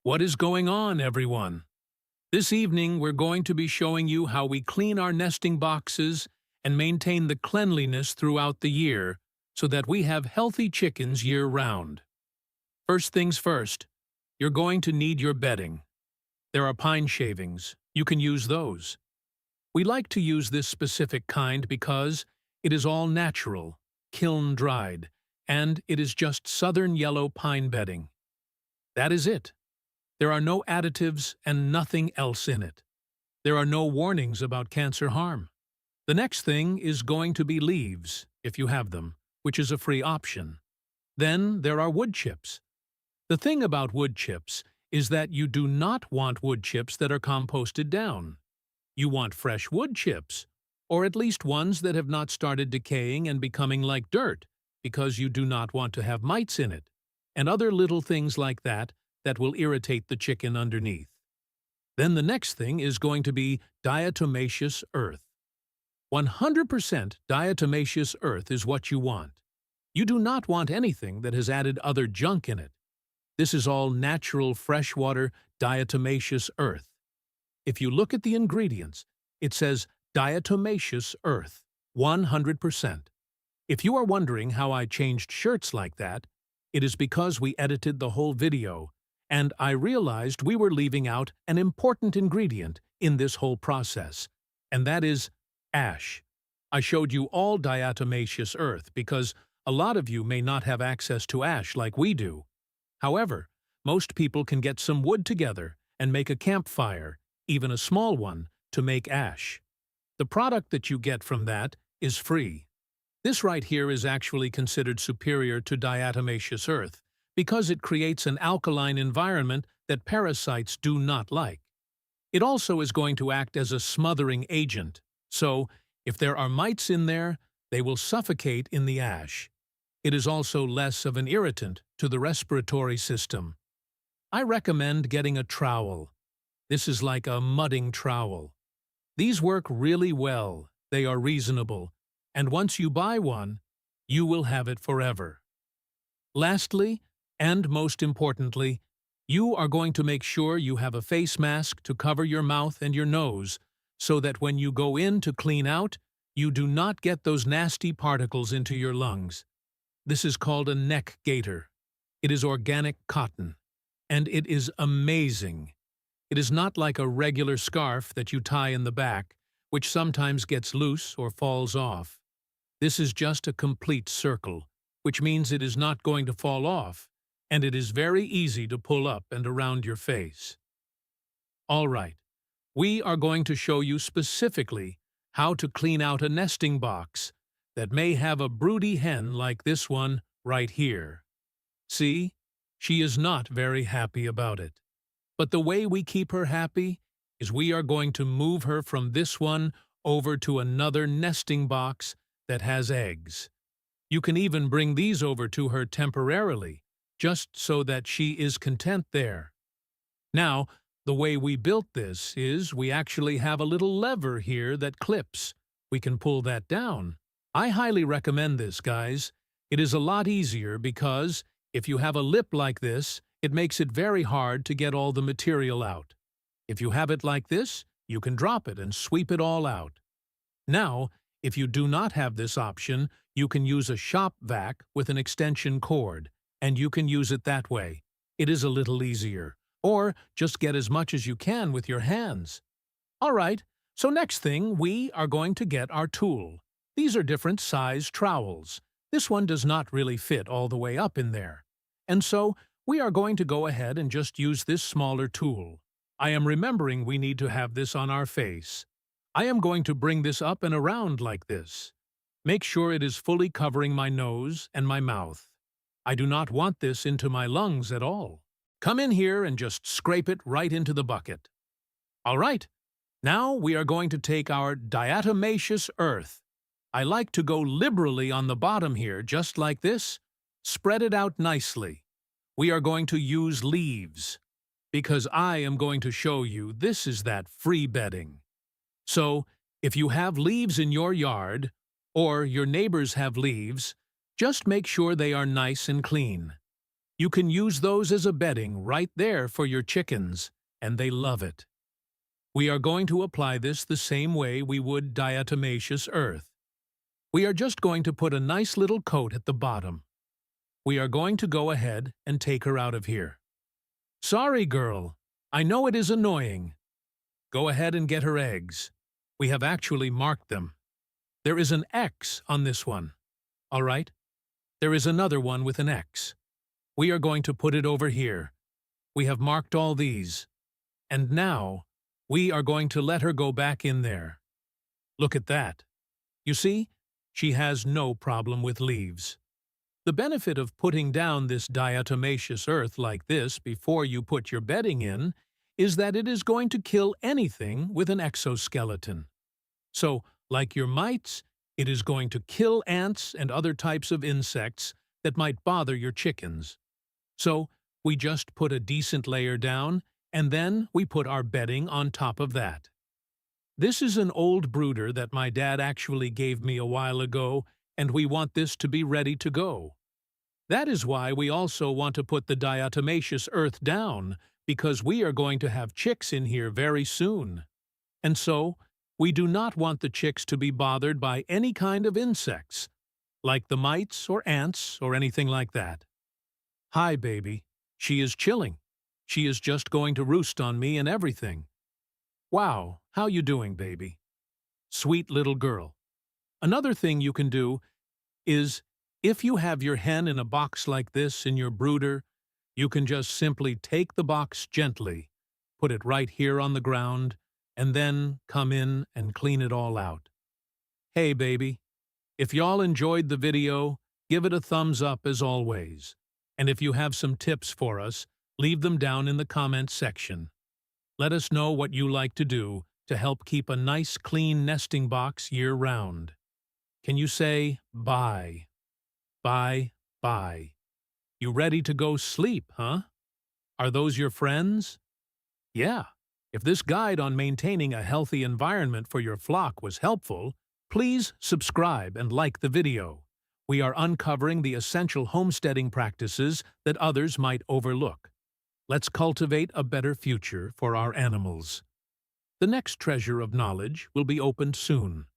What is going on, everyone? This evening, we're going to be showing you how we clean our nesting boxes and maintain the cleanliness throughout the year so that we have healthy chickens year-round. First things first, you're going to need your bedding. There are pine shavings. You can use those. We like to use this specific kind because it is all natural, kiln-dried, and it is just southern yellow pine bedding. That is it. There are no additives and nothing else in it. There are no warnings about cancer harm. The next thing is going to be leaves, if you have them, which is a free option. Then there are wood chips. The thing about wood chips is that you do not want wood chips that are composted down. You want fresh wood chips, or at least ones that have not started decaying and becoming like dirt, because you do not want to have mites in it, and other little things like that will irritate the chicken underneath. Then the next thing is going to be diatomaceous earth. 100% diatomaceous earth is what you want. You do not want anything that has added other junk in it. This is all natural freshwater diatomaceous earth. If you look at the ingredients, it says diatomaceous earth, 100%. If you are wondering how I changed shirts like that, it is because we edited the whole video, and I realized we were leaving out an important ingredient in this whole process, and that is ash. I showed you all diatomaceous earth because a lot of you may not have access to ash like we do. However, most people can get some wood together and make a campfire, even a small one, to make ash. The product that you get from that is free. This right here is actually considered superior to diatomaceous earth, because it creates an alkaline environment that parasites do not like. It also is going to act as a smothering agent, so if there are mites in there, they will suffocate in the ash. It is also less of an irritant to the respiratory system. I recommend getting a trowel. This is like a mudding trowel. These work really well, they are reasonable, and once you buy one, you will have it forever. Lastly, and most importantly, you are going to make sure you have a face mask to cover your mouth and your nose so that when you go in to clean out, you do not get those nasty particles into your lungs. This is called a neck gaiter. It is organic cotton, and it is amazing. It is not like a regular scarf that you tie in the back, which sometimes gets loose or falls off. This is just a complete circle, which means it is not going to fall off, and it is very easy to pull up and around your face. All right, we are going to show you specifically how to clean out a nesting box that may have a broody hen like this one right here. See, she is not very happy about it. But the way we keep her happy is we are going to move her from this one over to another nesting box that has eggs. You can even bring these over to her temporarily, just so that she is content there. Now, the way we built this is we actually have a little lever here that clips. We can pull that down. I highly recommend this, guys. It is a lot easier because if you have a lip like this, it makes it very hard to get all the material out. If you have it like this, you can drop it and sweep it all out. Now, if you do not have this option, you can use a shop vac with an extension cord, and you can use it that way. It is a little easier. Or just get as much as you can with your hands. All right, so next thing, we are going to get our tool. These are different size trowels. This one does not really fit all the way up in there. And so, we are going to go ahead and just use this smaller tool. I am remembering we need to have this on our face. I am going to bring this up and around like this. Make sure it is fully covering my nose and my mouth. I do not want this into my lungs at all. Come in here and just scrape it right into the bucket. All right, now we are going to take our diatomaceous earth. I like to go liberally on the bottom here, just like this. Spread it out nicely. We are going to use leaves, because I am going to show you this is that free bedding. So, if you have leaves in your yard, or your neighbors have leaves, just make sure they are nice and clean. You can use those as a bedding right there for your chickens, and they love it. We are going to apply this the same way we would diatomaceous earth. We are just going to put a nice little coat at the bottom. We are going to go ahead and take her out of here. Sorry, girl. I know it is annoying. Go ahead and get her eggs. We have actually marked them. There is an X on this one. All right? There is another one with an X. We are going to put it over here. We have marked all these. And now, we are going to let her go back in there. Look at that. You see, she has no problem with leaves. The benefit of putting down this diatomaceous earth like this before you put your bedding in is that it is going to kill anything with an exoskeleton. So, like your mites, it is going to kill ants and other types of insects that might bother your chickens. So, we just put a decent layer down, and then we put our bedding on top of that. This is an old brooder that my dad actually gave me a while ago, and we want this to be ready to go. That is why we also want to put the diatomaceous earth down, because we are going to have chicks in here very soon. And so, we do not want the chicks to be bothered by any kind of insects, like the mites or ants or anything like that. Hi, baby. She is chilling. She is just going to roost on me and everything. Wow, how you doing, baby? Sweet little girl. Another thing you can do is, if you have your hen in a box like this in your brooder, you can just simply take the box gently, put it right here on the ground, and then come in and clean it all out. Hey, baby. If y'all enjoyed the video, give it a thumbs up as always. And if you have some tips for us, leave them down in the comments section. Let us know what you like to do to help keep a nice clean nesting box year-round. Can you say bye? Bye, bye. You ready to go sleep, huh? Are those your friends? Yeah. If this guide on maintaining a healthy environment for your flock was helpful, please subscribe and like the video. We are uncovering the essential homesteading practices that others might overlook. Let's cultivate a better future for our animals. The next treasure of knowledge will be opened soon.